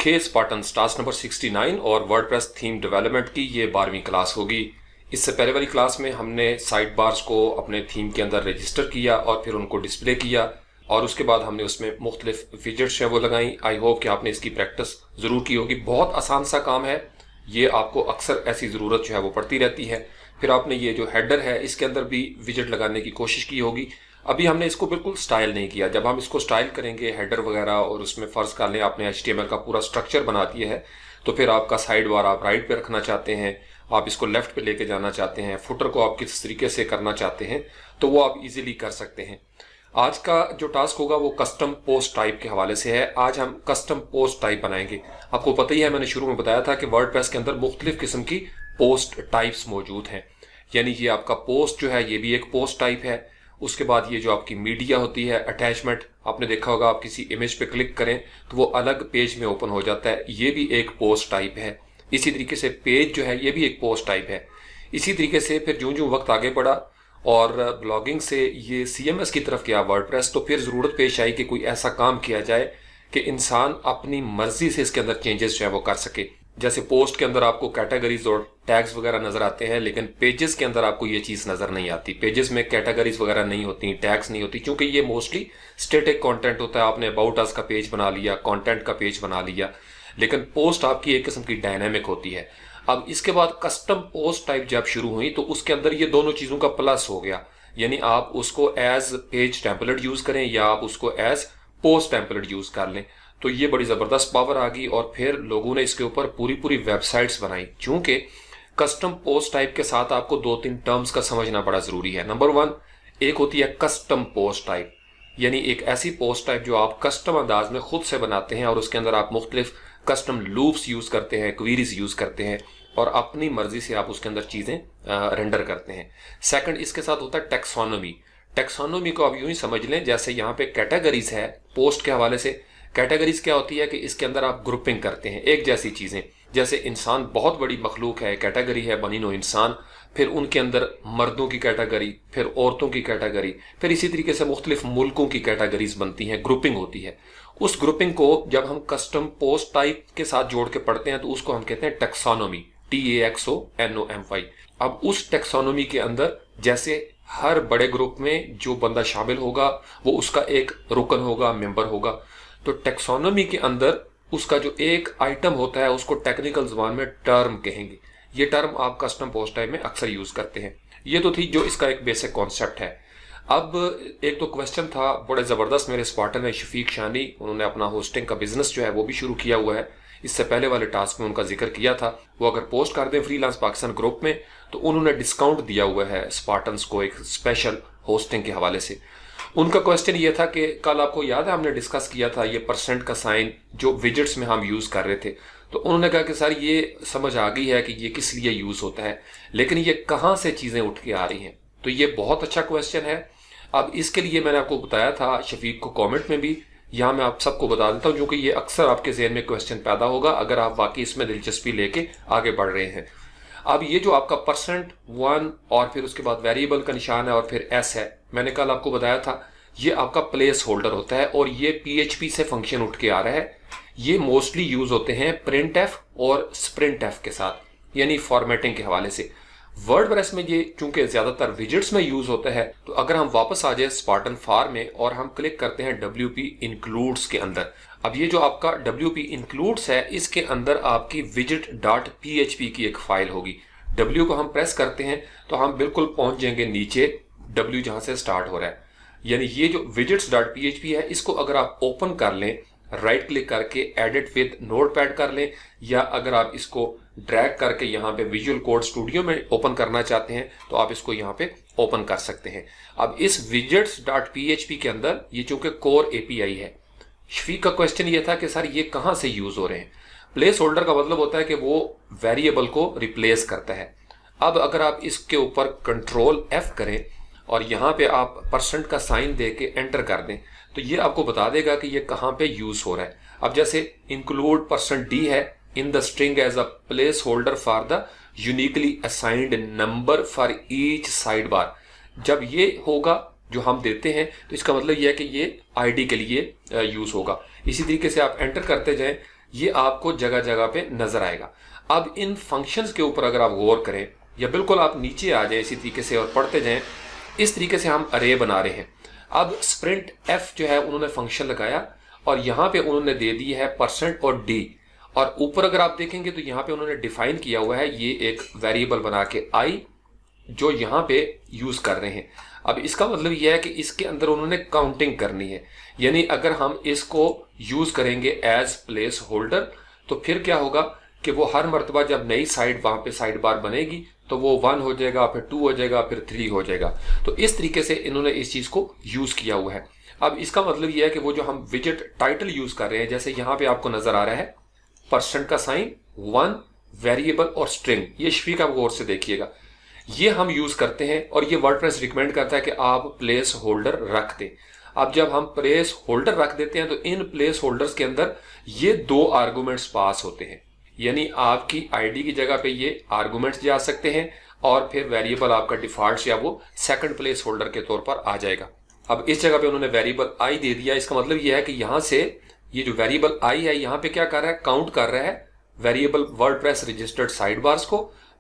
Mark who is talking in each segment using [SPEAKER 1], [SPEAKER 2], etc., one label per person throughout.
[SPEAKER 1] Okay Spartans, task number 69 और WordPress theme development की ये 12वीं क्लास होगी। इससे पहले वाली क्लास में हमने साइड बार्स को अपने थीम के अंदर रजिस्टर किया और फिर उनको डिस्प्ले किया और उसके बाद हमने उसमें मुख्तलिफ विजेट्स हैं वो लगाई। आई होप कि आपने इसकी प्रैक्टिस ज़रूर की होगी। बहुत आसान सा काम है ये, आपको अक्सर ऐसी ज़रूरत जो है वो पड़ती रहती है। फिर आपने ये जो हेडर है इसके अंदर भी विजेट लगाने की कोशिश की होगी। अभी हमने इसको बिल्कुल स्टाइल नहीं किया। जब हम इसको स्टाइल करेंगे हेडर वगैरह और उसमें फ़र्ज़ कर लें आपने HTML का पूरा स्ट्रक्चर बना दिया है, तो फिर आपका साइड बार आप राइट पे रखना चाहते हैं, आप इसको लेफ्ट पे लेके जाना चाहते हैं, फुटर को आप किस तरीके से करना चाहते हैं तो वो आप इजीली कर सकते हैं। आज का जो टास्क होगा वो कस्टम पोस्ट टाइप के हवाले से है। आज हम कस्टम पोस्ट टाइप बनाएंगे। आपको पता ही है, मैंने शुरू में बताया था कि वर्डप्रेस के अंदर मुख्तलिफ किस्म की पोस्ट टाइप्स मौजूद हैं। यानी ये आपका पोस्ट जो है ये भी एक पोस्ट टाइप है। उसके बाद ये जो आपकी मीडिया होती है, अटैचमेंट, आपने देखा होगा आप किसी इमेज पे क्लिक करें तो वो अलग पेज में ओपन हो जाता है, ये भी एक पोस्ट टाइप है। इसी तरीके से पेज जो है ये भी एक पोस्ट टाइप है। इसी तरीके से फिर जो जो वक्त आगे बढ़ा और ब्लॉगिंग से ये CMS की तरफ गया वर्डप्रेस, तो फिर ज़रूरत पेश आई कि कोई ऐसा काम किया जाए कि इंसान अपनी मर्जी से इसके अंदर चेंजेस जो है वो कर सके। जैसे पोस्ट के अंदर आपको कैटेगरीज और टैग्स वगैरह नजर आते हैं, लेकिन पेजेस के अंदर आपको ये चीज़ नजर नहीं आती। पेजेस में कैटेगरीज वगैरह नहीं होती, टैग्स नहीं होती, क्योंकि ये मोस्टली स्टैटिक कंटेंट होता है। आपने अबाउट अस का पेज बना लिया, कंटेंट का पेज बना लिया, लेकिन पोस्ट आपकी एक किस्म की डायनामिक होती है। अब इसके बाद कस्टम पोस्ट टाइप जब शुरू हुई तो उसके अंदर ये दोनों चीज़ों का प्लस हो गया। यानी आप उसको एज पेज टेम्पलेट यूज़ करें या आप उसको एज पोस्ट टेम्पलेट यूज़ कर लें, तो ये बड़ी ज़बरदस्त पावर आ गई और फिर लोगों ने इसके ऊपर पूरी पूरी वेबसाइट्स बनाई। चूंकि कस्टम पोस्ट टाइप के साथ आपको 2-3 टर्म्स का समझना बड़ा ज़रूरी है। नंबर 1, एक होती है कस्टम पोस्ट टाइप, यानी एक ऐसी पोस्ट टाइप जो आप कस्टम अंदाज में खुद से बनाते हैं और उसके अंदर आप मुख्तलिफ कस्टम लूप्स यूज़ करते हैं, क्वीरीज यूज़ करते हैं और अपनी मर्जी से आप उसके अंदर चीज़ें रेंडर करते हैं। सेकंड, इसके साथ होता है टेक्सोनोमी। टेक्सोनोमी को आप यूं ही समझ लें जैसे यहाँ पे कैटेगरीज है पोस्ट के हवाले से। कैटेगरीज क्या होती है कि इसके अंदर आप ग्रुपिंग करते हैं एक जैसी चीज़ें। जैसे इंसान बहुत बड़ी मखलूक है, कैटेगरी है बनी नो इंसान, फिर उनके अंदर मर्दों की कैटेगरी, फिर औरतों की कैटेगरी, फिर इसी तरीके से मुख्तलिफ मुल्कों की कैटेगरीज बनती हैं, ग्रुपिंग होती है। उस ग्रुपिंग को जब हम कस्टम पोस्ट टाइप के साथ जोड़ के पढ़ते हैं तो उसको हम कहते हैं टेक्सोनोमी, TAXONOMY। अब उस टेक्सोनोमी के अंदर जैसे हर बड़े ग्रुप में जो बंदा शामिल होगा वो उसका एक रुकन होगा, मेंबर होगा, तो टेक्सोनोमी के अंदर उसका जो एक आइटम होता है उसको टेक्निकल ज़बान में टर्म कहेंगे। ये टर्म आप कस्टम पोस्ट टाइप में अक्सर यूज़ करते हैं। ये तो थी जो इसका एक बेसिक कॉन्सेप्ट है। अब एक तो क्वेश्चन था बड़े ज़बरदस्त मेरे स्पार्टन में, शफीक शानी, उन्होंने अपना होस्टिंग का बिजनेस जो है वो भी शुरू किया हुआ है। इससे पहले वाले टास्क में उनका जिक्र किया था। वो अगर पोस्ट कर दें फ्रीलांस पाकिस्तान ग्रुप में तो उन्होंने डिस्काउंट दिया हुआ है स्पार्टन्स को एक स्पेशल होस्टिंग के हवाले से। उनका क्वेश्चन ये था कि कल आपको याद है हमने डिस्कस किया था ये परसेंट का साइन जो विजेट्स में हम यूज़ कर रहे थे, तो उन्होंने कहा कि सर ये समझ आ गई है कि ये किस लिए यूज़ होता है, लेकिन ये कहाँ से चीज़ें उठ के आ रही हैं। तो ये बहुत अच्छा क्वेश्चन है। अब इसके लिए मैंने आपको बताया था शफीक को कॉमेंट में भी, यहाँ मैं आप सबको बता देता हूँ क्योंकि ये अक्सर आपके जहन में क्वेश्चन पैदा होगा अगर आप वाकई इसमें दिलचस्पी लेके आगे बढ़ रहे हैं। अब ये जो आपका %1 और फिर उसके बाद वेरिएबल का निशान है और फिर S है, मैंने कल आपको बताया था ये आपका प्लेस होल्डर होता है और ये PHP से फंक्शन उठ के आ रहा है। ये मोस्टली यूज होते हैं printf और sprintf के साथ, यानी फॉर्मेटिंग के हवाले से। वर्डप्रेस में ये चूंकि ज्यादातर विजेट्स में यूज होता है, तो अगर हम वापस आ जाए स्पार्टन फार में और हम क्लिक करते हैं WP इंक्लूड्स के अंदर, अब ये जो आपका WP इंक्लूड्स है इसके अंदर आपकी widget.php की एक फाइल होगी। W को हम प्रेस करते हैं तो हम बिल्कुल पहुंच जाएंगे नीचे W जहां से स्टार्ट हो रहा है। यानी ये जो widgets.php है इसको अगर आप ओपन कर लें, राइट क्लिक करके एडिट विद नोटपैड कर लें, या अगर आप इसको ड्रैग करके यहाँ पे विजुअल कोड स्टूडियो में ओपन करना चाहते हैं तो आप इसको यहाँ पे ओपन कर सकते हैं। अब इस widgets.php के अंदर ये चूंकि कोर API है, शफीक का क्वेश्चन ये था कि सर ये कहाँ से यूज हो रहे हैं। प्लेस होल्डर का मतलब होता है कि वो वेरिएबल को रिप्लेस करता है। अब अगर आप इसके ऊपर Ctrl+F करें और यहाँ पे आप % का साइन दे के एंटर कर दें तो ये आपको बता देगा कि ये कहाँ पे यूज हो रहा है। अब जैसे इंक्लूड %d है in the string as a placeholder for the uniquely assigned number for each sidebar, जब ये होगा जो हम देते हैं तो इसका मतलब ये है कि ये आईडी के लिए यूज होगा। इसी तरीके से आप एंटर करते जाएं, ये आपको जगह जगह पे नजर आएगा। अब इन फंक्शंस के ऊपर अगर आप गौर करें या बिल्कुल आप नीचे आ जाए इसी तरीके से और पढ़ते जाएं, इस तरीके से हम अरे बना रहे हैं। अब स्प्रिंट एफ जो है उन्होंने फंक्शन लगाया और यहाँ पे उन्होंने दे दी है % और डी, और ऊपर अगर आप देखेंगे तो यहाँ पे उन्होंने डिफाइन किया हुआ है ये एक वेरिएबल बना के आई, जो यहाँ पे यूज कर रहे हैं। अब इसका मतलब यह है कि इसके अंदर उन्होंने काउंटिंग करनी है, यानी अगर हम इसको यूज करेंगे एज प्लेस होल्डर तो फिर क्या होगा कि वो हर मर्तबा जब नई साइड वहां पे साइड बार बनेगी तो वो 1 हो जाएगा, फिर 2 हो जाएगा, फिर 3 हो जाएगा। तो इस तरीके से इन्होंने इस चीज को यूज किया हुआ है। अब इसका मतलब यह है कि वो जो हम विजेट टाइटल यूज कर रहे हैं, जैसे यहाँ पे आपको नजर आ रहा है % का साइन, 1 वेरिएबल और स्ट्रिंग, ये शफीक आप गौर से देखिएगा, ये हम यूज करते हैं और ये वर्डप्रेस रिकमेंड करता है कि आप प्लेस होल्डर रख दें। अब जब हम प्लेस होल्डर रख देते हैं तो इन प्लेस होल्डर्स के अंदर ये 2 आर्गुमेंट्स पास होते हैं, यानी आपकी आईडी की जगह पे ये आर्गुमेंट्स जा सकते हैं और फिर वेरिएबल आपका डिफॉल्ट या वो सेकंड प्लेस होल्डर के तौर पर आ जाएगा। अब इस जगह पे उन्होंने वेरिएबल आई दे दिया। इसका मतलब यह है कि यहां से ये जो वेरिएबल आई है यहाँ पे क्या कर रहा है, काउंट कर रहा है variable WordPress registered side bars को,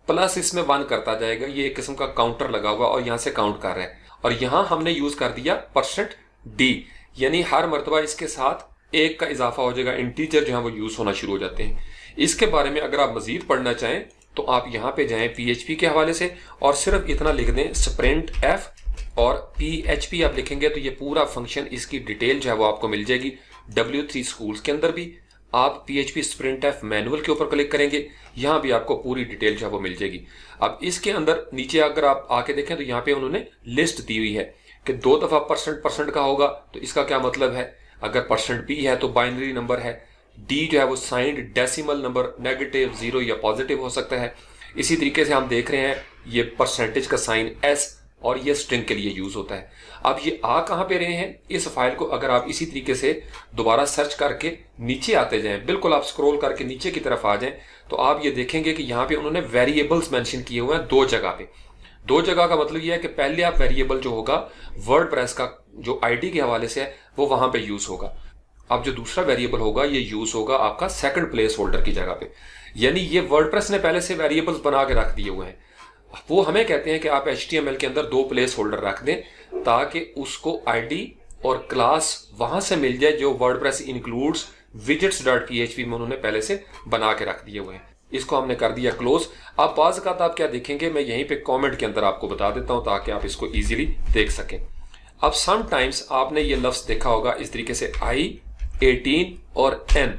[SPEAKER 1] प्लस इसमें 1 करता जाएगा। ये एक किस्म का काउंटर लगा हुआ और यहां से काउंट कर रहा है। और यहां हमने यूज कर दिया %d, यानी हर मर्तबा इसके साथ 1 का इजाफा हो जाएगा, इंटीजर जो है वो यूज होना शुरू हो जाते हैं। इसके बारे में अगर आप मजीद पढ़ना चाहें तो आप यहाँ पे जाएं PHP के हवाले से और सिर्फ इतना लिख दें स्प्रिंट एफ और PHP आप लिखेंगे तो ये पूरा फंक्शन, इसकी डिटेल जो है वो आपको मिल जाएगी। W3 स्कूल्स के अंदर भी आप PHP स्प्रिंट एफ मैनुअल के ऊपर क्लिक करेंगे, यहाँ भी आपको पूरी डिटेल जो है वो मिल जाएगी। अब इसके अंदर नीचे अगर आप आके देखें तो यहाँ पे उन्होंने लिस्ट दी हुई है कि 2 दफा % का होगा, तो इसका क्या मतलब है, अगर %b है तो बाइनरी नंबर है, डी जो है वो साइंड डेसिमल नंबर, नेगेटिव, 0 या पॉजिटिव हो सकता है। इसी तरीके से हम देख रहे हैं ये परसेंटेज का साइन S और ये स्ट्रिंग के लिए यूज होता है। अब ये आ कहाँ पे रहे हैं, इस फाइल को अगर आप इसी तरीके से दोबारा सर्च करके नीचे आते जाएं, बिल्कुल आप स्क्रॉल करके नीचे की तरफ आ जाएं, तो आप ये देखेंगे कि यहाँ पे उन्होंने वेरिएबल्स मेंशन किए हुए हैं 2 जगह पे। 2 जगह का मतलब यह है कि पहले आप वेरिएबल जो होगा वर्डप्रेस का जो आईडी के हवाले से है वो वहां पे यूज होगा। अब जो दूसरा वेरिएबल होगा ये यूज होगा आपका सेकंड प्लेस होल्डर की जगह पे, यानी ये वर्डप्रेस ने पहले से वेरिएबल्स बना के रख दिए हुए हैं। वो हमें कहते हैं कि आप HTML के अंदर 2 प्लेस होल्डर रख दें ताकि उसको आईडी और क्लास वहां से मिल जाए जो वर्डप्रेस इंक्लूड्स widgets.php में उन्होंने पहले से बना के रख दिए हुए हैं। इसको हमने कर दिया क्लोज। अब बाज़ औक़ात आप क्या देखेंगे, मैं यहीं पे कमेंट के अंदर आपको बता देता हूं ताकि आप इसको इजीली देख सकें। अब समटाइम्स आपने ये लफ्ज देखा होगा इस तरीके से I, 18 और N,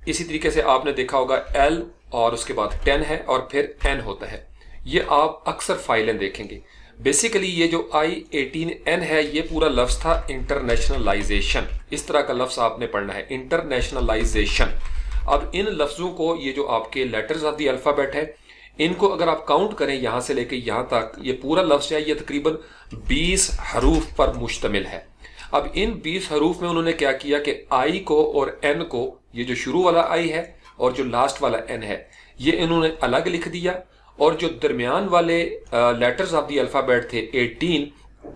[SPEAKER 1] इसी तरीके से आपने देखा होगा L और उसके बाद 10 है और फिर N होता है। ये आप अक्सर फाइलें देखेंगे। बेसिकली ये जो I18N है ये पूरा लफ्ज था इंटरनेशनलाइजेशन, इस तरह का लफ्ज आपने पढ़ना है, इंटरनेशनलाइजेशन। अब इन लफ्जों को, ये जो आपके लेटर्स ऑफ द अल्फाबेट है, इनको अगर आप काउंट करें यहां से लेके यहां तक, ये पूरा लफ्ज है ये तकरीबन 20 हरूफ पर मुश्तमिल है। अब इन 20 हरूफ में उन्होंने क्या किया कि I को और N को, ये जो शुरू वाला I है और जो लास्ट वाला N है, ये इन्होंने अलग लिख दिया, और जो दरमियान वाले लेटर्स ऑफ द अल्फाबेट थे 18,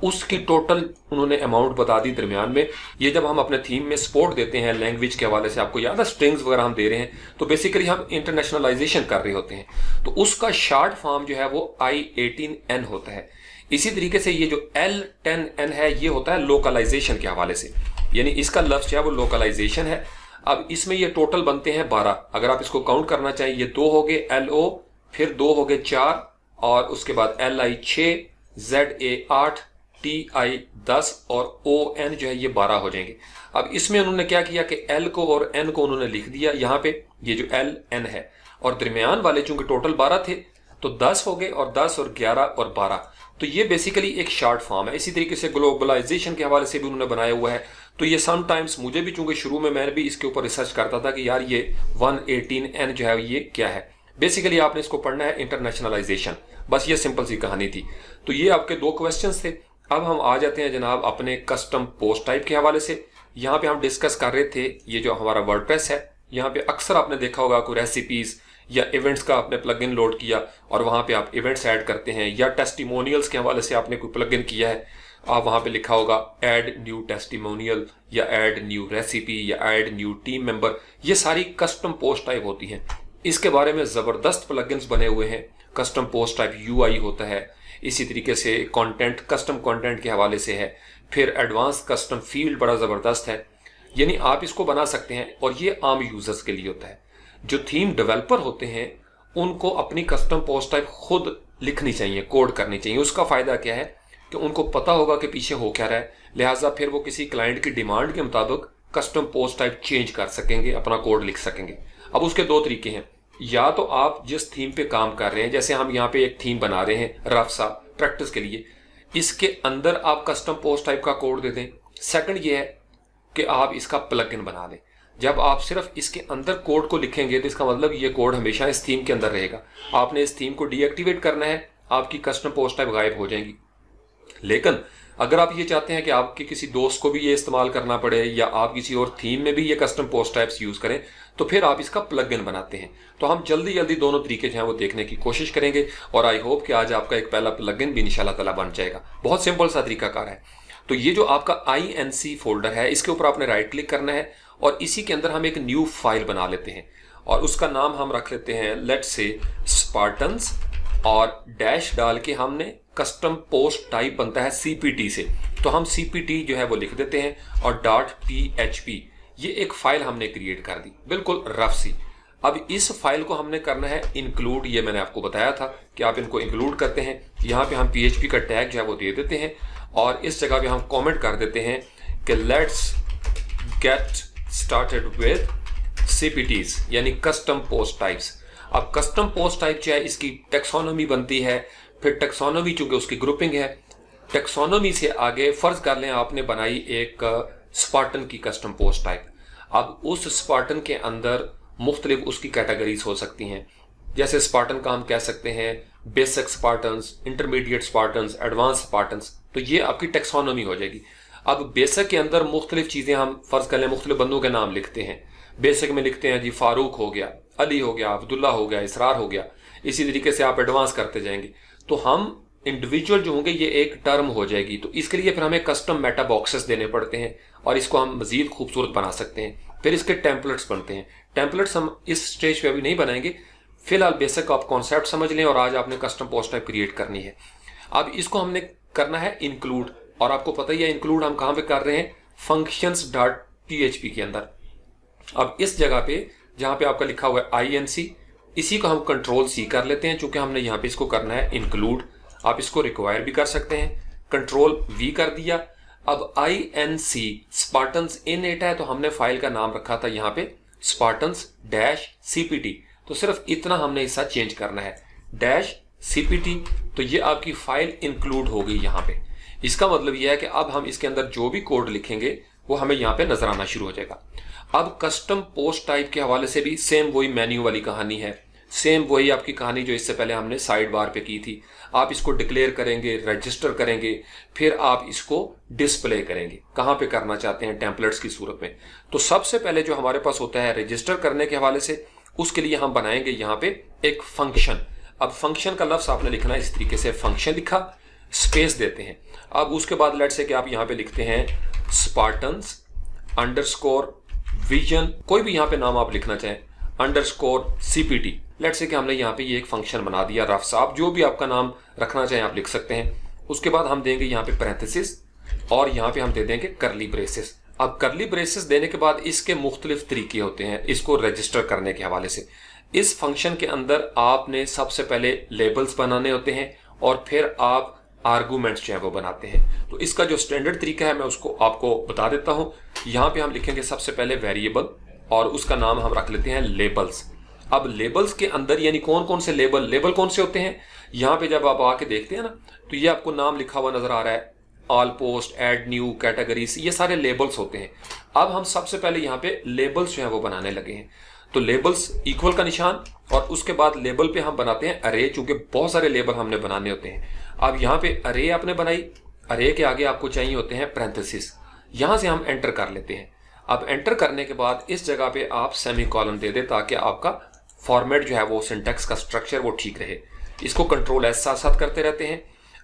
[SPEAKER 1] उसकी टोटल उन्होंने अमाउंट बता दी दरमियान में। ये जब हम अपने थीम में सपोर्ट देते हैं लैंग्वेज के हवाले से, आपको याद है स्ट्रिंग्स वगैरह हम दे रहे हैं, तो बेसिकली हम इंटरनेशनलाइजेशन कर रहे होते हैं, तो उसका शॉर्ट फॉर्म जो है वो I18N होता है। इसी तरीके से ये जो L10N है ये होता है लोकलाइजेशन के हवाले से, यानी इसका लफ्ज जो है वो लोकलाइजेशन है। अब इसमें ये टोटल बनते हैं 12, अगर आप इसको काउंट करना चाहिए, ये 2 हो गए LO, फिर 2 हो गए 4, और उसके बाद LI 6, ZA 8, TI 10 और ON जो है ये 12 हो जाएंगे। अब इसमें उन्होंने क्या किया कि L को और N को उन्होंने लिख दिया यहाँ पे, ये जो LN है, और दरमियान वाले चूंकि टोटल 12 थे तो 10 हो गए, और 10 और 11 और 12, तो ये बेसिकली एक शॉर्ट फॉर्म है। इसी तरीके से ग्लोबलाइजेशन के हवाले से भी उन्होंने बनाया हुआ है। तो ये समटाइम्स मुझे भी, चूंकि शुरू में मैंने भी इसके ऊपर रिसर्च करता था कि यार ये 118N जो है ये क्या है, बेसिकली आपने इसको पढ़ना है इंटरनेशनलाइजेशन, बस ये सिंपल सी कहानी थी। तो ये आपके 2 क्वेश्चंस थे। अब हम आ जाते हैं जनाब अपने कस्टम पोस्ट टाइप के हवाले से। यहाँ पे हम डिस्कस कर रहे थे ये जो हमारा वर्डप्रेस है, यहाँ पे अक्सर आपने देखा होगा कोई रेसिपीज या इवेंट्स का आपने प्लगइन लोड किया और वहां पे आप इवेंट्स ऐड करते हैं, या टेस्टिमोनियल्स के हवाले से आपने कोई प्लगइन किया है। आप वहां पे लिखा होगा ऐड न्यू टेस्टिमोनियल या ऐड न्यू रेसिपी या ऐड न्यू टीम मेंबर। ये सारी कस्टम पोस्ट टाइप होती हैं। इसके बारे में जबरदस्त प्लगइन्स बने हुए हैं। कस्टम पोस्ट टाइप यूआई होता है, इसी तरीके से कंटेंट कस्टम कंटेंट के हवाले से है, फिर एडवांस कस्टम फील्ड बड़ा जबरदस्त है। यानी आप इसको बना सकते हैं और ये आम यूजर्स के लिए होता है। जो थीम डेवलपर होते हैं उनको अपनी कस्टम पोस्ट टाइप खुद लिखनी चाहिए, कोड करनी चाहिए। उसका फायदा क्या है कि उनको पता होगा कि पीछे हो क्या रहा है, लिहाजा फिर वो किसी क्लाइंट की डिमांड के मुताबिक कस्टम पोस्ट टाइप चेंज कर सकेंगे, अपना कोड लिख सकेंगे। अब उसके दो तरीके हैं, या तो आप जिस थीम पे काम कर रहे हैं, जैसे हम यहाँ पे एक थीम बना रहे हैं रफ सा प्रैक्टिस के लिए, इसके अंदर आप कस्टम पोस्ट टाइप का कोड दे दें। सेकंड ये है कि आप इसका प्लगइन बना लें। जब आप सिर्फ इसके अंदर कोड को लिखेंगे तो इसका मतलब ये कोड हमेशा इस थीम के अंदर रहेगा। आपने इस थीम को डीएक्टिवेट करना है, आपकी कस्टम पोस्ट टाइप गायब हो जाएंगी। लेकिन अगर आप ये चाहते हैं कि आपके किसी दोस्त को भी ये इस्तेमाल करना पड़े या आप किसी और थीम में भी ये कस्टम पोस्ट टाइप्स यूज करें, तो फिर आप इसका प्लगइन बनाते हैं। तो हम जल्दी जल्दी दोनों तरीके जो हैं वो देखने की कोशिश करेंगे और आई होप कि आज आपका एक पहला प्लगइन भी इंशाल्लाह ताला बन जाएगा। बहुत सिंपल सा तरीकाकार है। तो ये जो आपका INC फोल्डर है, इसके ऊपर आपने राइट क्लिक करना है और इसी के अंदर हम एक न्यू फाइल बना लेते हैं और उसका नाम हम रख लेते हैं लेट्स से स्पार्टन्स, और डैश डाल के हमने कस्टम पोस्ट टाइप बनता है CPT से, तो हम CPT जो है वो लिख देते हैं और .php। ये एक फाइल हमने क्रिएट कर दी, बिल्कुल रफ सी। अब इस फाइल को हमने करना है इंक्लूड। ये मैंने आपको बताया था कि आप इनको इंक्लूड करते हैं। यहाँ पे हम PHP का टैग जो है वो दे देते हैं और इस जगह पे हम कमेंट कर देते हैं कि let's get started with CPTs, यानी कस्टम पोस्ट टाइप्स। अब कस्टम पोस्ट टाइप जो है इसकी टेक्सोनोमी बनती है, फिर टेक्सोनोमी चूंकि उसकी ग्रुपिंग है, टेक्सोनोमी से आगे फर्ज कर लें आपने बनाई एक स्पार्टन की कस्टम पोस्ट टाइप। अब उस स्पार्टन के अंदर मुख्तलिफ उसकी कैटेगरीज हो सकती हैं। जैसे स्पार्टन का हम कह सकते हैं basic Spartans, intermediate Spartans, advance Spartans. तो ये आपकी टेक्सोनोमी हो जाएगी। अब बेसिक के अंदर मुख्तलिफ चीजें हम फर्ज कर लें मुख्तलिफ बंदों के नाम लिखते हैं। बेसिक में लिखते हैं जी फारूक हो गया, अली हो गया, अब्दुल्ला हो गया, इसरार हो गया। इसी तरीके से आप एडवांस करते जाएंगे तो हम इंडिविजुअल जो होंगे ये एक टर्म हो जाएगी। तो इसके लिए फिर हमें कस्टम मेटा बॉक्सेस देने पड़ते हैं और इसको हम मजीद खूबसूरत बना सकते हैं। फिर इसके टेम्पलेट्स बनते हैं। टेम्पलेट्स हम इस स्टेज पे अभी नहीं बनाएंगे, फिलहाल बेसिक आप कॉन्सेप्ट समझ लें और आज आपने कस्टम पोस्ट टाइप क्रिएट करनी है। अब इसको हमने करना है इंक्लूड, और आपको पता ही है इंक्लूड हम कहां पे कर रहे हैं, functions.php के अंदर। अब इस जगह पे जहां पे आपका लिखा हुआ है INC, इसी को हम Ctrl+C कर लेते हैं चूंकि हमने यहाँ पे इसको करना है इंक्लूड। आप इसको रिक्वायर भी कर सकते हैं, Ctrl+V कर दिया। अब INC स्पार्टन्स इनएट है तो हमने फाइल का नाम रखा था यहाँ पे Spartans-CPT, तो सिर्फ इतना हमने हिस्सा चेंज करना है -CPT। तो ये आपकी फाइल इंक्लूड हो गई यहाँ पे। इसका मतलब यह है कि अब हम इसके अंदर जो भी कोड लिखेंगे वो हमें यहाँ पे नजर आना शुरू हो जाएगा। अब कस्टम पोस्ट टाइप के हवाले से भी सेम वही मेन्यू वाली कहानी है, सेम वही आपकी कहानी जो इससे पहले हमने साइड बार पे की थी। आप इसको डिक्लेयर करेंगे, रजिस्टर करेंगे, फिर आप इसको डिस्प्ले करेंगे। कहाँ पे करना चाहते हैं, टेम्पलेट्स की सूरत में। तो सबसे पहले जो हमारे पास होता है रजिस्टर करने के हवाले से, उसके लिए हम बनाएंगे यहाँ पे एक फंक्शन। अब फंक्शन का लफ्ज आपने लिखना है इस तरीके से, फंक्शन लिखा, स्पेस देते हैं। अब उसके बाद लेट्स से कि आप यहाँ पे लिखते हैं स्पार्टन्स अंडरस्कोर विजन, कोई भी यहाँ पे नाम आप लिखना चाहें, _CPT। लेट्स से कि हमने यहाँ पे ये एक फंक्शन बना दिया रफ सा। आप जो भी आपका नाम रखना चाहें आप लिख सकते हैं। उसके बाद हम देंगे यहाँ पे पैरेंथेसिस और यहाँ पे हम दे देंगे करली ब्रेसेस। अब करली ब्रेसेस देने के बाद इसके मुख्तलिफ तरीके होते हैं इसको रजिस्टर करने के हवाले से। इस फंक्शन के अंदर आपने सबसे पहले लेबल्स बनाने होते हैं और फिर आप आर्गूमेंट्स जो है वो बनाते हैं। तो इसका जो स्टैंडर्ड तरीका है मैं उसको आपको बता देता हूं। यहाँ पे हम लिखेंगे सबसे पहले वेरिएबल और उसका नाम हम रख लेते हैं लेबल्स। अब लेबल्स के अंदर यानी कौन कौन से लेबल कौन से होते हैं, यहाँ पे जब आप आके देखते हैं ना तो ये आपको नाम लिखा हुआ नजर आ रहा है, all post, add new, categories, ये सारे लेबल्स होते हैं। अब हम सबसे पहले यहाँ पे लेबल्स जो है वो बनाने लगे हैं। तो लेबल्स इक्वल का निशान और उसके बाद लेबल पे हम बनाते हैं अरे, चूंकि बहुत सारे लेबल हमने बनाने होते हैं। अब यहाँ पे अरे आपने बनाई, अरे के आगे आपको चाहिए होते हैं पैरेंथेसिस, यहां से हम एंटर कर लेते हैं। अब एंटर करने के बाद इस जगह पे आप सेमीकोलन दे दें ताकि आपका फॉर्मेट जो है वो सिंटैक्स का स्ट्रक्चर वो ठीक रहे। इसको Ctrl+S साथ साथ करते रहते हैं।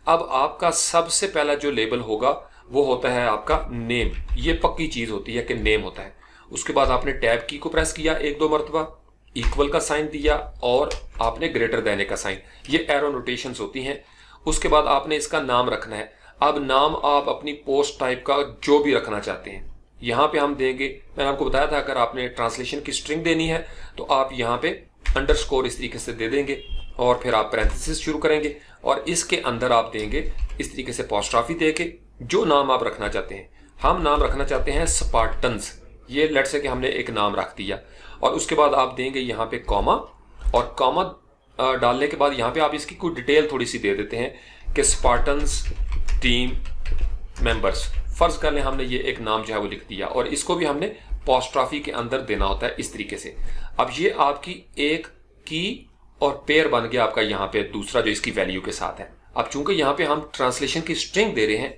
[SPEAKER 1] अब आपका सबसे पहला जो लेबल होगा वो होता है आपका नेम। ये पक्की चीज होती है कि नेम होता है। उसके बाद आपने टैब की को प्रेस किया एक दो मरतबा, इक्वल का साइन दिया और आपने ग्रेटर देने का साइन, ये एरो नोटेशंस होती हैं। उसके बाद आपने इसका नाम रखना है। अब नाम आप अपनी पोस्ट टाइप का जो भी रखना चाहते हैं यहाँ पे हम देंगे। मैंने आपको बताया था अगर आपने ट्रांसलेशन की स्ट्रिंग देनी है तो आप यहाँ पे अंडरस्कोर इस तरीके से दे देंगे और फिर आप पैरेंथेसिस शुरू करेंगे और इसके अंदर आप देंगे इस तरीके से अपॉस्ट्रोफी देके जो नाम आप रखना चाहते हैं। हम नाम रखना चाहते हैं स्पार्टन्स, ये लेट्स से कि हमने एक नाम रख दिया और उसके बाद आप देंगे यहाँ पे कॉमा, और कॉमा डालने के बाद यहाँ पे आप इसकी कोई डिटेल थोड़ी सी दे देते हैं कि स्पार्टन्स टीम मेंबर्स। फर्ज कर लें हमने ये एक नाम जो है वो लिख दिया और इसको भी हमने अपॉस्ट्रोफी के अंदर देना होता है इस तरीके से। अब ये आपकी एक की और पेयर बन गया आपका यहाँ पे दूसरा जो इसकी वैल्यू के साथ है। अब चूंकि यहाँ पे हम ट्रांसलेशन की स्ट्रिंग दे रहे हैं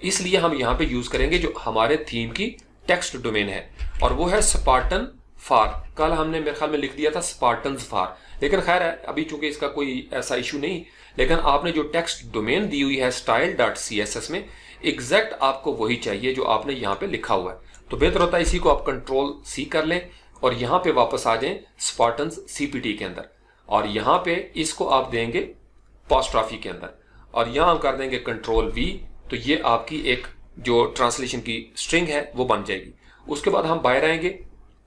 [SPEAKER 1] इसलिए हम यहाँ पे यूज करेंगे जो हमारे थीम की टेक्स्ट डोमेन है और वो है स्पार्टन फार। कल हमने मेरे ख्याल में लिख दिया था स्पार्टन्स फार, लेकिन खैर है अभी चूंकि इसका कोई ऐसा इशू नहीं, लेकिन आपने जो टेक्स्ट डोमेन दी हुई है style.css में एग्जैक्ट आपको वही चाहिए जो आपने यहाँ पे लिखा हुआ है। तो बेहतर होता है इसी को आप कंट्रोल सी कर लें और यहाँ पे वापस आ जाएं स्पार्टन्स CPT के अंदर और यहाँ पे इसको आप देंगे अपॉस्ट्रोफी के अंदर और यहाँ हम कर देंगे कंट्रोल V। तो ये आपकी एक जो ट्रांसलेशन की स्ट्रिंग है वो बन जाएगी। उसके बाद हम बाहर आएंगे,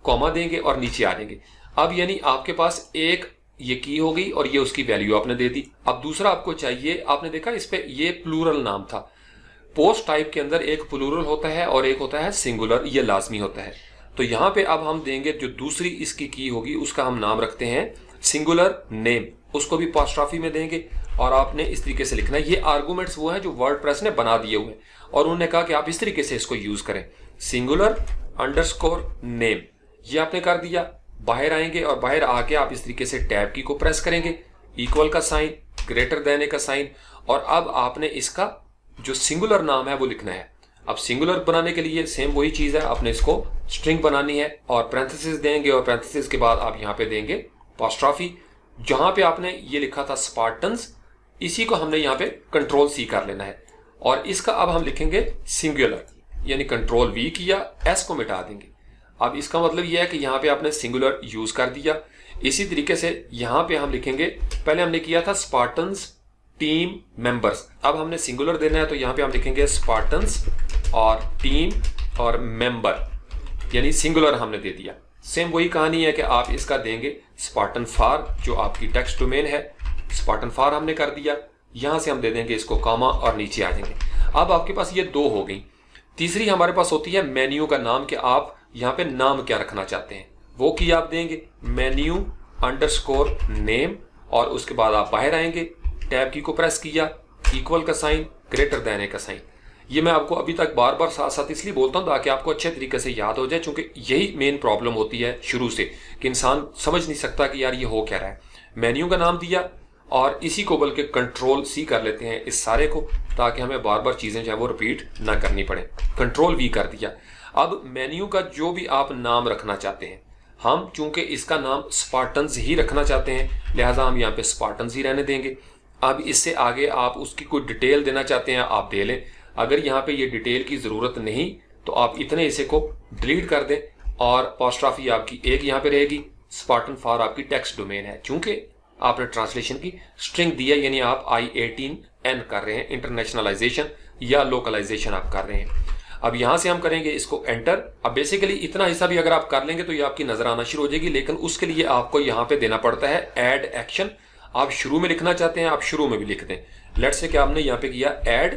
[SPEAKER 1] कॉमा देंगे और नीचे आ जाएंगे। अब यानी आपके पास एक ये की हो गई और ये उसकी वैल्यू आपने दे दी। अब दूसरा आपको चाहिए, आपने देखा इस पे ये प्लूरल नाम था। पोस्ट टाइप के अंदर एक प्लूरल होता है और एक होता है सिंगुलर, ये लाजमी होता है। तो यहाँ पे अब हम देंगे जो दूसरी इसकी की होगी उसका हम नाम रखते हैं सिंगुलर नेम, उसको भी अपॉस्ट्रोफी में देंगे और आपने इस तरीके से लिखना है। ये आर्गुमेंट्स वो है जो वर्डप्रेस ने बना दिए हुए और उन्होंने कहा कि आप इस तरीके से इसको यूज करें, सिंगुलर अंडरस्कोर नेम, ये आपने कर दिया। बाहर आएंगे और बाहर आके आप इस तरीके से टैब की को प्रेस करेंगे, इक्वल का साइन, ग्रेटर देने का साइन और अब आपने इसका जो सिंगुलर नाम है वो लिखना है। अब सिंगुलर बनाने के लिए सेम वही चीज है, आपने इसको स्ट्रिंग बनानी है और पैरेंथेसिस देंगे और पैरेंथेसिस के बाद आप यहाँ पे देंगे अपॉस्ट्रोफी। जहां पे आपने ये लिखा था स्पार्टन्स, इसी को हमने यहाँ पे कंट्रोल C कर लेना है और इसका अब हम लिखेंगे सिंगुलर, यानी कंट्रोल V किया, S को मिटा देंगे। अब इसका मतलब यह है कि यहाँ पे आपने सिंगुलर यूज कर दिया। इसी तरीके से यहाँ पे हम लिखेंगे, पहले हमने किया था स्पार्टन्स टीम मेंबर्स, अब हमने सिंगुलर देना है तो यहाँ पे हम लिखेंगे स्पार्टन्स और टीम और मेंबर, यानी सिंगुलर हमने दे दिया। सेम वही कहानी है कि आप इसका देंगे स्पार्टन फार, जो आपकी टेक्स्ट डोमेन है, स्पार्टन फार हमने कर दिया। यहां से हम दे देंगे इसको कॉमा और नीचे आ जाएंगे। अब आपके पास ये दो हो गई। तीसरी हमारे पास होती है मेन्यू का नाम, कि आप यहाँ पे नाम क्या रखना चाहते हैं वो की आप देंगे मेन्यू अंडरस्कोर नेम और उसके बाद आप बाहर आएंगे, टैब की को प्रेस किया, इक्वल का साइन, ग्रेटर देने का साइन। ये मैं आपको अभी तक बार बार साथ साथ इसलिए बोलता हूँ ताकि आपको अच्छे तरीके से याद हो जाए, क्योंकि यही मेन प्रॉब्लम होती है शुरू से कि इंसान समझ नहीं सकता कि यार ये हो क्या रहा है। मेन्यू का नाम दिया और इसी को बल्कि कंट्रोल C कर लेते हैं इस सारे को, ताकि हमें बार बार चीजें जो है वो रिपीट ना करनी पड़े। कंट्रोल V कर दिया। अब मेन्यू का जो भी आप नाम रखना चाहते हैं, हम चूंकि इसका नाम स्पार्टन्स ही रखना चाहते हैं लिहाजा हम यहाँ पे स्पार्टन्स ही रहने देंगे। अब इससे आगे आप उसकी कोई डिटेल देना चाहते हैं आप दे लें। अगर यहाँ पे ये डिटेल की जरूरत नहीं तो आप इतने हिस्से को डिलीट कर दें और अपॉस्ट्रोफी आपकी एक यहाँ पे रहेगी, स्पार्टन फार आपकी टेक्स्ट डोमेन है। चूंकि आपने ट्रांसलेशन की स्ट्रिंग दी है, यानी आप I18N कर रहे हैं, इंटरनेशनलाइजेशन या लोकलाइजेशन आप कर रहे हैं। अब यहां से हम करेंगे इसको एंटर। अब बेसिकली इतना हिस्सा भी अगर आप कर लेंगे तो ये आपकी नजर आना शुरू हो जाएगी, लेकिन उसके लिए आपको यहाँ पे देना पड़ता है ऐड एक्शन। आप शुरू में लिखना चाहते हैं आप शुरू में भी लिख दें। लेट्स से कि आपने यहाँ पे किया ऐड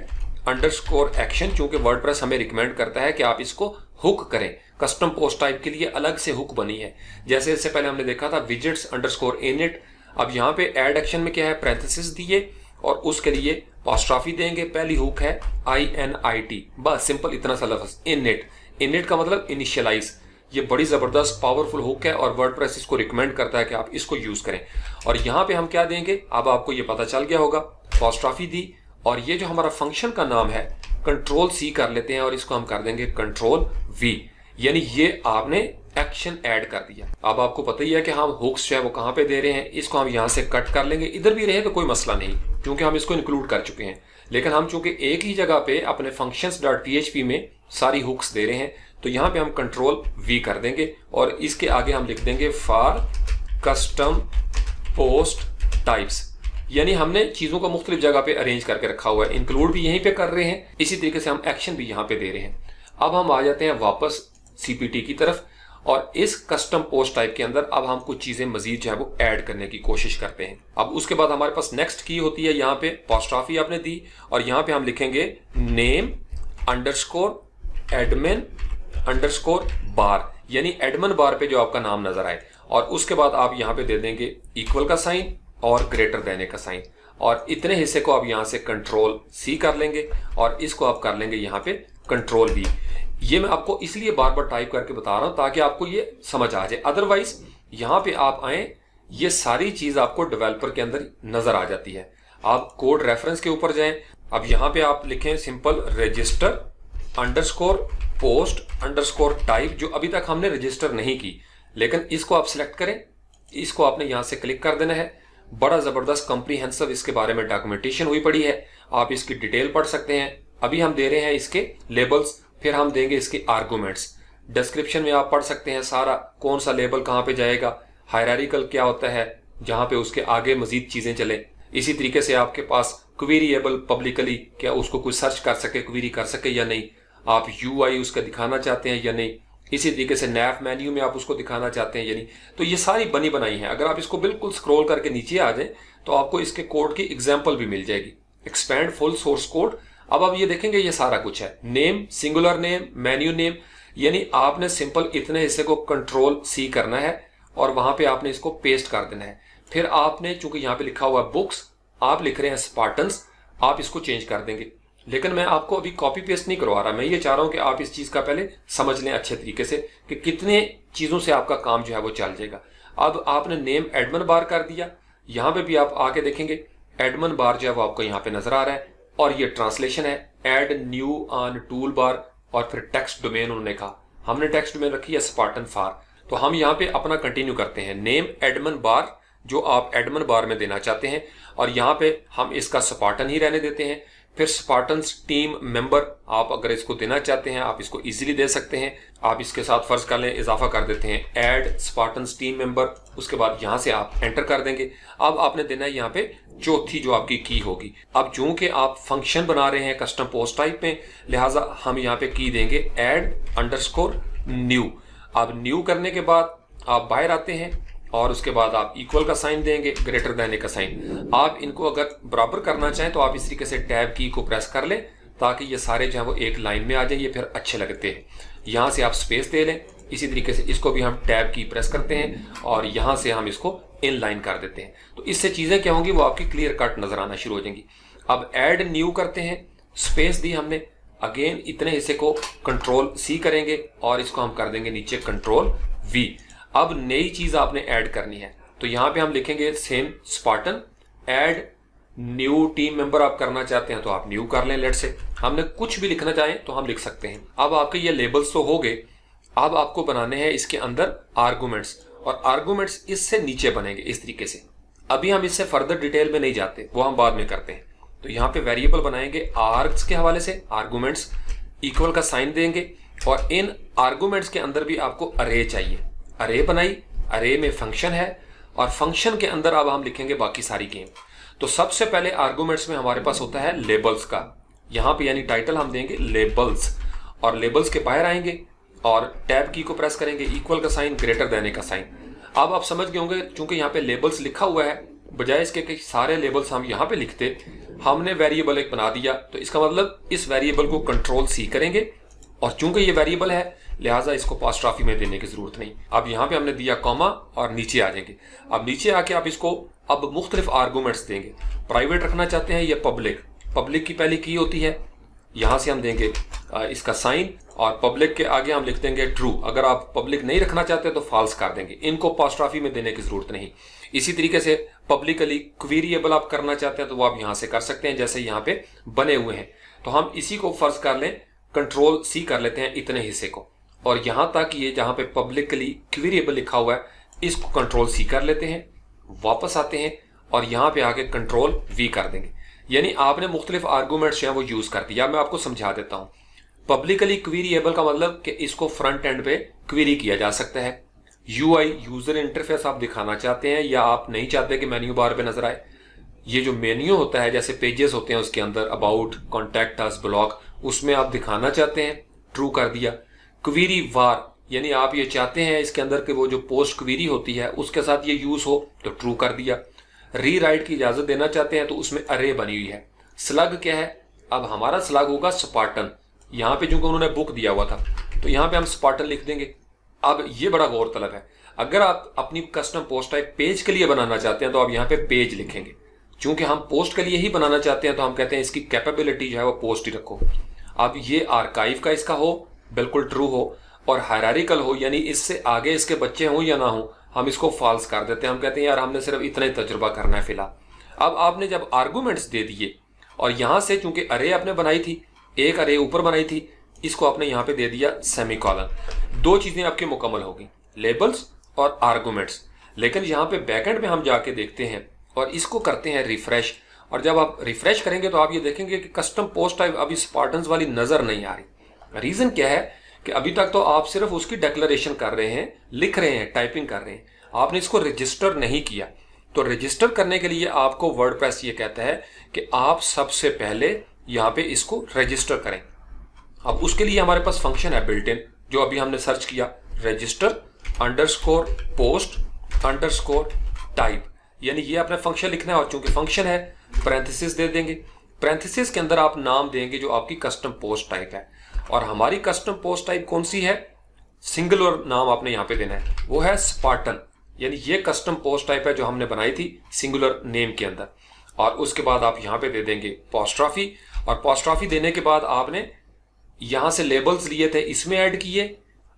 [SPEAKER 1] अंडरस्कोर एक्शन, क्योंकि वर्डप्रेस हमें रिकमेंड करता है कि आप इसको हुक करें। कस्टम पोस्ट टाइप के लिए अलग से हुक बनी है, जैसे इससे पहले हमने देखा था विजेट्स अंडरस्कोर इनिट। अब यहाँ पे ऐड एक्शन में क्या है, पैरेंथेसिस दिए और उसके लिए अपॉस्ट्रोफी देंगे। पहली हुक है INIT, बस सिंपल इतना सा लफ्ज इनिट। इनिट का मतलब इनिशियलाइज। ये बड़ी जबरदस्त पावरफुल हुक है और वर्डप्रेस इसको रिकमेंड करता है कि आप इसको यूज करें। और यहाँ पे हम क्या देंगे, अब आपको ये पता चल गया होगा, अपॉस्ट्रोफी दी और ये जो हमारा फंक्शन का नाम है कंट्रोल C कर लेते हैं और इसको हम कर देंगे कंट्रोल V, यानी ये आपने एक्शन ऐड कर दिया। अब आपको पता ही है कि हम हुक्स जो है वो कहां पे दे रहे हैं, इसको हम यहां से कट कर लेंगे, इधर भी रहे तो कोई मसला नहीं। क्योंकि हम इसको इंक्लूड कर चुके हैं। लेकिन हम चूंकि एक ही जगह पे अपने functions.php में सारी हुक्स दे रहे हैं, तो यहाँ पे हम कंट्रोल V कर देंगे और इसके आगे हम लिख देंगे फॉर कस्टम पोस्ट टाइप्स। यानी हमने चीजों को मुख्तलिफ जगह पे अरेंज करके रखा हुआ है, इंक्लूड भी यहीं पे कर रहे हैं, इसी तरीके से हम एक्शन भी यहाँ पे दे रहे हैं। अब हम आ जाते हैं वापस CPT की तरफ और इस कस्टम पोस्ट टाइप के अंदर अब हम कुछ चीजें मजीद जो है वो ऐड करने की कोशिश करते हैं। अब उसके बाद हमारे पास नेक्स्ट की होती है, यहाँ पे पोस्ट्रॉफी आपने दी और यहाँ पे हम लिखेंगे नेम अंडरस्कोर एडमिन अंडरस्कोर बार, यानी एडमिन बार पे जो आपका नाम नजर आए, और उसके बाद आप यहाँ पे दे देंगे इक्वल का साइन और ग्रेटर देने का साइन, और इतने हिस्से को आप यहाँ से कंट्रोल C कर लेंगे और इसको आप कर लेंगे यहाँ पे कंट्रोल V। ये मैं आपको इसलिए बार बार टाइप करके बता रहा हूं ताकि आपको ये समझ आ जाए, अदरवाइज यहाँ पे आप आए ये सारी चीज आपको डेवलपर के अंदर नजर आ जाती है। आप कोड रेफरेंस के ऊपर जाएं, अब यहाँ पे आप लिखें simple register underscore post underscore type, जो अभी तक हमने रजिस्टर नहीं की, लेकिन इसको आप सिलेक्ट करें, इसको आपने यहाँ से क्लिक कर देना है। बड़ा जबरदस्त कॉम्प्रिहेंसिव इसके बारे में डॉक्यूमेंटेशन हुई पड़ी है, आप इसकी डिटेल पढ़ सकते हैं। अभी हम दे रहे हैं इसके लेबल्स, फिर हम देंगे इसके आर्गूमेंट्स। डिस्क्रिप्शन में आप पढ़ सकते हैं सारा, कौन सा लेबल कहाँ पे जाएगा, हायरार्किकल क्या होता है जहाँ पे उसके आगे मजीद चीजें चले। इसी तरीके से आपके पास क्वेरीएबल पब्लिकली, क्या उसको कोई सर्च कर सके, क्वेरी कर सके या नहीं, आप UI उसका दिखाना चाहते हैं या नहीं, इसी तरीके से नैप मेन्यू में आप उसको दिखाना चाहते हैं या नहीं। तो ये सारी बनी बनाई है। अगर आप इसको बिल्कुल स्क्रॉल करके नीचे आ जाए तो आपको इसके कोड की एग्जाम्पल भी मिल जाएगी, एक्सपैंड फुल सोर्स कोड। अब आप ये देखेंगे ये सारा कुछ है, name singular name menu name, यानी आपने सिंपल इतने हिस्से को कंट्रोल C करना है और वहां पे आपने इसको पेस्ट कर देना है। फिर आपने चूंकि यहाँ पे लिखा हुआ है बुक्स, आप लिख रहे हैं स्पार्टन्स, आप इसको चेंज कर देंगे। लेकिन मैं आपको अभी कॉपी पेस्ट नहीं करवा रहा, मैं ये चाह रहा हूं कि आप इस चीज का पहले समझ लें अच्छे तरीके से कि कितने चीजों से आपका काम जो है वो चल जाएगा। अब आपने नेम एडमिन बार कर दिया, यहां पे भी आप आके देखेंगे एडमिन बार जो है वो आपको यहां पे नजर आ रहा है, और ये ट्रांसलेशन है add new on toolbar, और फिर टेक्स्ट डोमेन उन्होंने कहा, हमने टेक्स्ट डोमेन रखी है स्पार्टन फार। तो हम यहाँ पे अपना कंटिन्यू करते हैं, नेम एडमिन बार जो आप एडमिन बार में देना चाहते हैं, और यहाँ पे हम इसका स्पार्टन ही रहने देते हैं। फिर स्पार्टन्स टीम मेंबर आप अगर इसको देना चाहते हैं आप इसको इजीली दे सकते हैं, आप इसके साथ फर्ज कर लें इजाफा कर देते हैं ऐड स्पार्टन्स टीम मेंबर, उसके बाद यहाँ से आप एंटर कर देंगे। अब आपने देना है यहाँ पे चौथी जो आपकी की होगी। अब चूंकि आप फंक्शन बना रहे हैं कस्टम पोस्ट टाइप में, लिहाजा हम यहाँ पे की देंगे ऐड अंडरस्कोर न्यू। अब न्यू करने के बाद आप बाहर आते हैं और उसके बाद आप इक्वल का साइन देंगे, ग्रेटर देन का साइन। आप इनको अगर बराबर करना चाहें तो आप इस तरीके से टैब की को प्रेस कर लें ताकि ये सारे जो है वो एक लाइन में आ जाए, ये फिर अच्छे लगते हैं। यहाँ से आप स्पेस दे लें, इसी तरीके से इसको भी हम टैब की प्रेस करते हैं और यहाँ से हम इसको इन लाइन कर देते हैं। तो इससे चीजें क्या होंगी, वो आपकी क्लियर कट नजर आना शुरू हो जाएंगी। अब ऐड न्यू करते हैं, स्पेस दी हमने, अगेन इतने हिस्से को कंट्रोल C करेंगे और इसको हम कर देंगे नीचे कंट्रोल V। अब नई चीज आपने ऐड करनी है, तो यहां पे हम लिखेंगे same Spartan add new team member. आप करना चाहते हैं तो आप न्यू कर लें, लेट से हमने कुछ भी लिखना चाहें तो हम लिख सकते हैं। अब आपके ये लेबल्स तो हो गए, अब आपको बनाने हैं इसके अंदर आर्गुमेंट्स, और आर्गुमेंट्स इससे नीचे बनेंगे इस तरीके से। अभी हम इससे फर्दर डिटेल में नहीं जाते, वो हम बाद में करते हैं। तो यहाँ पे वेरिएबल बनाएंगे आर्ग्स के हवाले से, आर्गुमेंट्स, इक्वल का साइन देंगे, और इन आर्गुमेंट्स के अंदर भी आपको अरे चाहिए। अरे बनाई, अरे में फंक्शन है और फंक्शन के अंदर अब हम लिखेंगे बाकी सारी गेम। तो सबसे पहले आर्गुमेंट्स में हमारे पास होता है लेबल्स का, यहाँ पे यानी टाइटल हम देंगे लेबल्स, और लेबल्स के बाहर आएंगे और टैब की को प्रेस करेंगे, इक्वल का साइन, ग्रेटर देने का साइन। अब आप समझ गए होंगे चूंकि यहाँ पे लेबल्स लिखा हुआ है, बजाय इसके कि सारे लेबल्स हम यहाँ पे लिखते, हमने वेरिएबल एक बना दिया, तो इसका मतलब इस वेरिएबल को कंट्रोल C करेंगे, और चूंकि ये वेरिएबल है लिहाजा इसको पास्ट्रॉफी में देने की जरूरत नहीं। अब यहाँ पे हमने दिया कॉमा और नीचे आ जाएंगे। अब नीचे आके आप इसको अब मुख्तलिफ आर्गुमेंट्स देंगे, प्राइवेट रखना चाहते हैं या पब्लिक, पब्लिक की पहली की होती है, यहाँ से हम देंगे इसका साइन, और पब्लिक के आगे हम लिख देंगे ट्रू। अगर आप पब्लिक नहीं रखना चाहते तो फॉल्स कर देंगे, इनको पास्ट्रॉफी में देने की जरूरत नहीं। इसी तरीके से पब्लिकली क्वेरीएबल आप करना चाहते हैं तो वो आप यहाँ से कर सकते हैं, जैसे यहाँ पे बने हुए हैं। तो हम इसी को फर्ज कर लें कंट्रोल C कर लेते हैं इतने हिस्से को, और यहां तक ये जहां पे पब्लिकली क्वेरीएबल लिखा हुआ है इसको कंट्रोल C कर लेते हैं, वापस आते हैं। और यहाँ पे आके कंट्रोल वी कर देंगे। यानी आपने मुख्तलिफ आर्गूमेंट्स जो है वो यूज कर दिया। मैं आपको समझा देता हूँ। पब्लिकली क्वेरीएबल का मतलब कि इसको फ्रंट एंड पे क्वेरी किया जा सकता है। यूआई यूजर इंटरफेस आप दिखाना चाहते हैं या आप नहीं चाहते कि मेन्यू बार पे नजर आए। ये जो मेन्यू होता है, जैसे पेजेस होते हैं उसके अंदर अबाउट, कॉन्टैक्ट अस, ब्लॉग, उसमें आप दिखाना चाहते हैं, ट्रू कर दिया। क्वेरी वार यानी आप ये चाहते हैं इसके अंदर के वो जो पोस्ट क्वेरी होती है उसके साथ ये यूज हो, तो ट्रू कर दिया। री राइट की इजाजत देना चाहते हैं तो उसमें अरे बनी हुई है। स्लग क्या है? अब हमारा स्लग होगा स्पार्टन। यहाँ पे जो उन्होंने बुक दिया हुआ था तो यहाँ पे हम स्पार्टन लिख देंगे। अब ये बड़ा गौरतलब है, अगर आप अपनी कस्टम पोस्ट टाइप पेज के लिए बनाना चाहते हैं तो आप यहाँ पे पेज लिखेंगे। चूंकि हम पोस्ट के लिए ही बनाना चाहते हैं तो हम कहते हैं इसकी कैपेबिलिटी जो है वो पोस्ट ही रखो। अब ये आर्काइव का इसका हो, बिल्कुल ट्रू हो, और हायरार्किकल हो यानी इससे आगे इसके बच्चे हों या ना हो, हम इसको फॉल्स कर देते हैं। हम कहते हैं यार हमने सिर्फ इतना ही तजुर्बा करना है फिलहाल। अब आपने जब आर्गूमेंट्स दे दिए और यहां से चूंकि अरे आपने बनाई थी, एक अरे ऊपर बनाई थी, इसको आपने यहां पे दे दिया सेमीकोलन। दो चीजें आपकी मुकम्मल होगी, लेबल्स और आर्गूमेंट्स। लेकिन यहां पे बैकएंड में हम जाके देखते हैं और इसको करते हैं रिफ्रेश। और जब आप रिफ्रेश करेंगे तो आप ये देखेंगे कि कस्टम पोस्ट टाइप अभी स्पार्टन्स वाली नजर नहीं आ रही। रीजन क्या है कि अभी तक तो आप सिर्फ उसकी डिक्लेरेशन कर रहे हैं, लिख रहे हैं, टाइपिंग कर रहे हैं, आपने इसको रजिस्टर नहीं किया। तो रजिस्टर करने के लिए आपको वर्डप्रेस ये कहता है कि आप सबसे पहले यहां पे इसको रजिस्टर करें। अब उसके लिए हमारे पास फंक्शन है बिल्ट इन, जो अभी हमने सर्च किया, register underscore post underscore type. यानी ये अपना फंक्शन लिखना है और चूंकि फंक्शन है पैरेंथेसिस दे देंगे। पैरेंथेसिस के अंदर आप नाम देंगे जो आपकी कस्टम पोस्ट टाइप है। और हमारी कस्टम पोस्ट टाइप कौन सी है? सिंगुलर नाम आपने यहां पे देना है, वो है स्पार्टन। यानी ये कस्टम पोस्ट टाइप है जो हमने बनाई थी सिंगुलर नेम के अंदर। और उसके बाद आप यहां पे दे देंगे पोस्ट्रॉफी, और पोस्ट्रॉफी देने के बाद आपने यहां से लेबल्स लिए थे इसमें ऐड किए,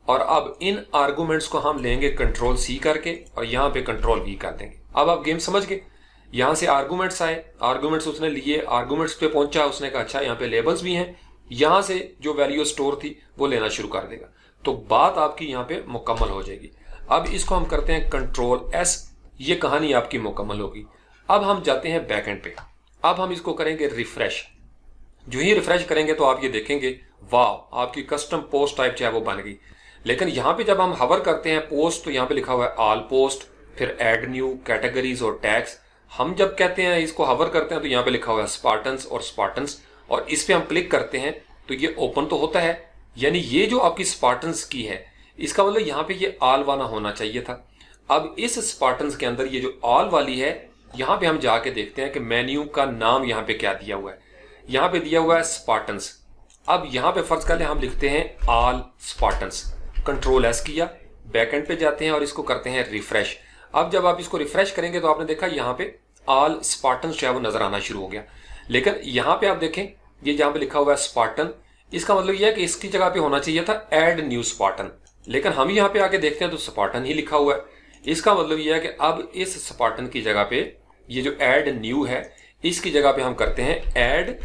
[SPEAKER 1] और अब इन आर्गूमेंट्स को हम लेंगे कंट्रोल सी करके और यहां पे कंट्रोल वी कर देंगे। अब आप गेम समझ गए। यहां से आर्गूमेंट्स आए, आर्गूमेंट्स उसने लिए, आर्गूमेंट्स पे पहुंचा, उसने कहा अच्छा यहाँ पे लेबल्स भी हैं, यहां से जो वैल्यू स्टोर थी वो लेना शुरू कर देगा। तो बात आपकी यहां पे मुकम्मल हो जाएगी। अब इसको हम करते हैं कंट्रोल एस, ये कहानी आपकी मुकम्मल होगी। अब हम जाते हैं बैकएंड पे। अब हम इसको करेंगे रिफ्रेश। जो ही रिफ्रेश करेंगे तो आप ये देखेंगे वाह आपकी कस्टम पोस्ट टाइप जो है वो बन गई। लेकिन यहाँ पे जब हम हवर करते हैं पोस्ट तो यहाँ पे लिखा हुआ है ऑल पोस्ट, फिर ऐड न्यू, कैटेगरीज और टैग्स। हम जब कहते हैं इसको हवर करते हैं तो यहाँ पे लिखा हुआ है स्पार्टन्स और स्पार्टन्स, और इस पे हम क्लिक करते हैं तो ये ओपन तो होता है। यानी ये जो आपकी स्पार्टन्स की है इसका मतलब यहाँ पे ये ऑल वाला होना चाहिए था। अब इस स्पार्टन्स के अंदर ये जो ऑल वाली है, यहाँ पे हम जाके देखते हैं कि मेन्यू का नाम यहाँ पे क्या दिया हुआ है। यहाँ पे दिया हुआ है स्पार्टन्स। अब यहाँ पे फर्ज कर ले हम लिखते हैं ऑल स्पार्टन्स। कंट्रोल एस किया, बैकएंड पे जाते हैं और इसको करते हैं रिफ्रेश। अब जब आप इसको रिफ्रेश करेंगे तो आपने देखा यहाँ पे ऑल स्पार्टन्स जो है वो नजर आना शुरू हो गया। लेकिन यहाँ पे आप देखें ये जहाँ पे लिखा हुआ है स्पार्टन, इसका मतलब यह है कि इसकी जगह पे होना चाहिए था ऐड न्यू स्पार्टन। लेकिन हम यहाँ पे आके देखते हैं तो स्पार्टन ही लिखा हुआ है। इसका मतलब यह है कि अब इस स्पार्टन की जगह पे ये जो ऐड न्यू है इसकी जगह पे हम करते हैं ऐड,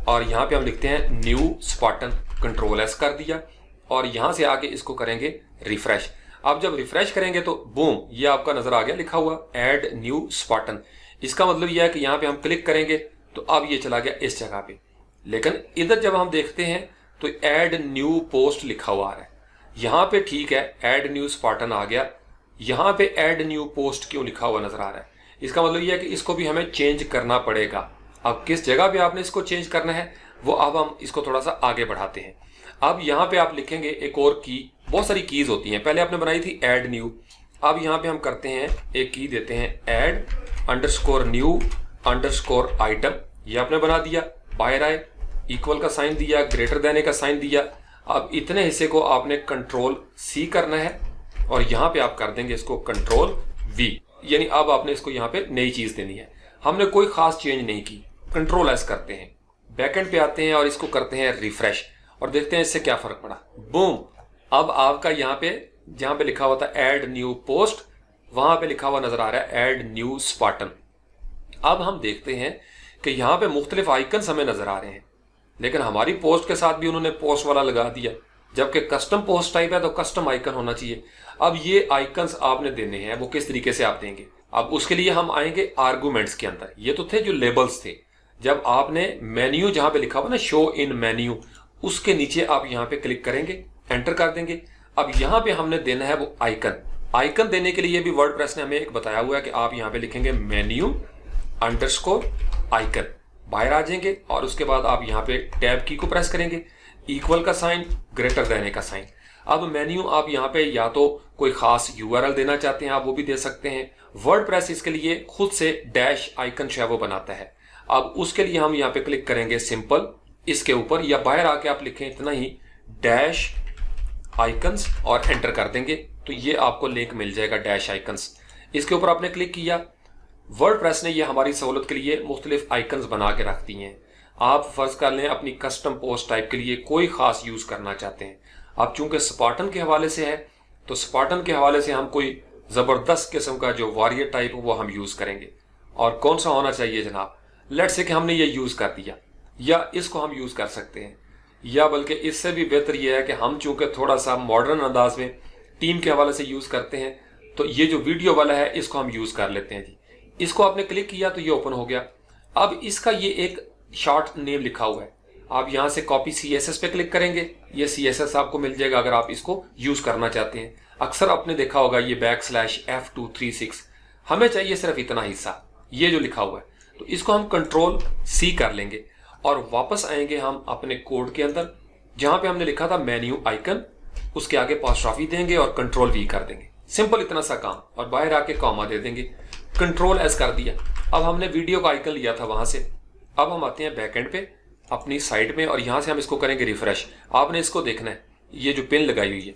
[SPEAKER 1] और यहाँ पे हम लिखते हैं न्यू स्पार्टन। कंट्रोल एस कर दिया और यहां से आके इसको करेंगे रिफ्रेश। अब जब रिफ्रेश करेंगे तो बूम ये आपका नजर आ गया लिखा हुआ ऐड न्यू स्पार्टन। इसका मतलब यह है कि यहाँ पे हम क्लिक करेंगे तो अब ये चला गया इस जगह पे। लेकिन इधर जब हम देखते हैं तो ऐड न्यू पोस्ट लिखा हुआ आ रहा है। यहाँ पे ठीक है ऐड न्यू स्पार्टन आ गया, यहाँ पे ऐड न्यू पोस्ट क्यों लिखा हुआ नजर आ रहा है? इसका मतलब यह है कि इसको भी हमें चेंज करना पड़ेगा। अब किस जगह पे आपने इसको चेंज करना है वो अब हम इसको थोड़ा सा आगे बढ़ाते हैं। अब यहाँ पे आप लिखेंगे एक और की, बहुत सारी कीज होती हैं, पहले आपने बनाई थी ऐड न्यू। अब यहाँ पे हम करते हैं एक की देते हैं add underscore new underscore item, ये आपने बना दिया। बाहर आए, इक्वल का साइन दिया, ग्रेटर देने का साइन दिया। अब इतने हिस्से को आपने कंट्रोल सी करना है और यहाँ पे आप कर देंगे इसको कंट्रोल वी। यानी अब आपने इसको यहाँ पे नई चीज देनी है। हमने कोई खास चेंज नहीं की। कंट्रोल एस करते हैं, बैकएंड पे आते हैं और इसको करते हैं रिफ्रेश और देखते हैं इससे क्या फर्क पड़ा। बूम, अब आपका यहाँ पे जहां पे लिखा हुआ था ऐड न्यू पोस्ट, वहां पे लिखा हुआ नजर आ रहा है ऐड न्यू स्पार्टन। अब हम देखते हैं कि यहाँ पे मुख्तलिफ आइकन हमें नजर आ रहे हैं, लेकिन हमारी पोस्ट के साथ भी उन्होंने पोस्ट वाला लगा दिया। जबकि कस्टम पोस्ट टाइप है तो कस्टम आइकन होना चाहिए। अब ये आइकन्स आपने देने हैं, वो किस तरीके से आप देंगे? अब उसके लिए हम आएंगे आर्गुमेंट्स के अंदर। ये तो थे जो लेबल्स थे। जब आपने मेन्यू जहां पे लिखा हुआ ना शो इन मेन्यू, उसके नीचे आप यहां पे क्लिक करेंगे, एंटर कर देंगे। अब यहां पे हमने देना है वो आइकन। आइकन देने के लिए भी वर्डप्रेस ने हमें एक बताया हुआ है कि आप यहां पे लिखेंगे मेन्यू अंडरस्कोर आइकन, बाहर आ जाएंगे और उसके बाद आप यहां पे टैब की को प्रेस करेंगे, इक्वल का साइन, ग्रेटर देन का साइन। अब मेन्यू आप यहाँ पे या तो कोई खास यूआरएल देना चाहते हैं, आप वो भी दे सकते हैं। वर्डप्रेस इसके लिए खुद से डैश आइकन जो है वो बनाता है। अब उसके लिए हम यहाँ पे क्लिक करेंगे सिंपल इसके ऊपर, या बाहर आके आप लिखें इतना ही डैश आइकन्स और एंटर कर देंगे तो ये आपको लिंक मिल जाएगा डैश आइकन्स। इसके ऊपर आपने क्लिक किया। वर्डप्रेस ने ये हमारी सहूलत के लिए मुख्तलिफ आइकन्स बना के रख दी हैं। आप फर्ज कर लें अपनी कस्टम पोस्ट टाइप के लिए कोई खास यूज करना चाहते हैं। अब चूंकि स्पार्टन के हवाले से है तो स्पार्टन के हवाले से हम कोई जबरदस्त किस्म का जो वॉरियर टाइप वो हम यूज करेंगे। और कौन सा होना चाहिए जनाब? लेट्स से कि हमने ये यूज कर दिया, या इसको हम यूज कर सकते हैं, या बल्कि इससे भी बेहतर यह है कि हम चूंकि थोड़ा सा मॉडर्न अंदाज में टीम के हवाले से यूज करते हैं तो ये जो वीडियो वाला है इसको हम यूज कर लेते हैं जी। इसको आपने क्लिक किया तो ये ओपन हो गया। अब इसका ये एक शॉर्ट नेम लिखा हुआ है, आप यहां से कॉपी CSS पे क्लिक करेंगे, ये CSS आपको मिल जाएगा अगर आप इसको यूज करना चाहते हैं। अक्सर आपने देखा होगा ये \F236, हमें चाहिए सिर्फ इतना हिस्सा ये जो लिखा हुआ है, तो इसको हम Ctrl+C कर लेंगे और वापस आएंगे हम अपने कोड के अंदर जहां पे हमने लिखा था मेन्यू आइकन, उसके आगे अपॉस्ट्रोफी देंगे और Ctrl+V कर देंगे। सिंपल इतना सा काम, और बाहर आके कॉमा दे देंगे, Ctrl+S कर दिया। अब हमने वीडियो का आइकन लिया था वहां से, अब हम आते हैं बैकएंड पे अपनी साइड में और यहां से हम इसको करेंगे रिफ्रेश। आपने इसको देखना है, ये जो पिन लगाई हुई है,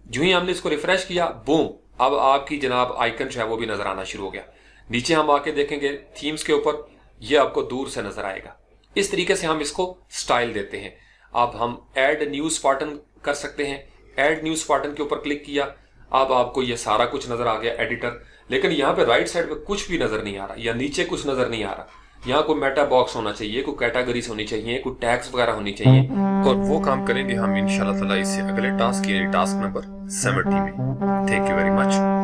[SPEAKER 1] जो ही हमने इसको रिफ्रेश किया बूम, अब आपकी जनाब आइकन जो है वो भी नजर आना शुरू हो गया। नीचे हम आके देखेंगे थीम्स के ऊपर, ये आपको दूर से नजर आएगा। इस तरीके से हम इसको स्टाइल देते हैं। अब हम ऐड न्यू स्पार्टन कर सकते हैं। ऐड न्यू स्पार्टन के ऊपर क्लिक किया, अब आपको ये सारा कुछ नजर आ गया एडिटर, लेकिन यहाँ पे राइट साइड पे कुछ भी नजर नहीं आ रहा, या नीचे कुछ नजर नहीं आ रहा। यहाँ कोई मेटा बॉक्स होना चाहिए, कोई कैटेगरीज होनी चाहिए, कोई टैग्स वगैरह होनी चाहिए, और वो काम करेंगे हम इंशाल्लाह ताला इससे अगले टास्क यानी टास्क नंबर 70 में। Thank you very much.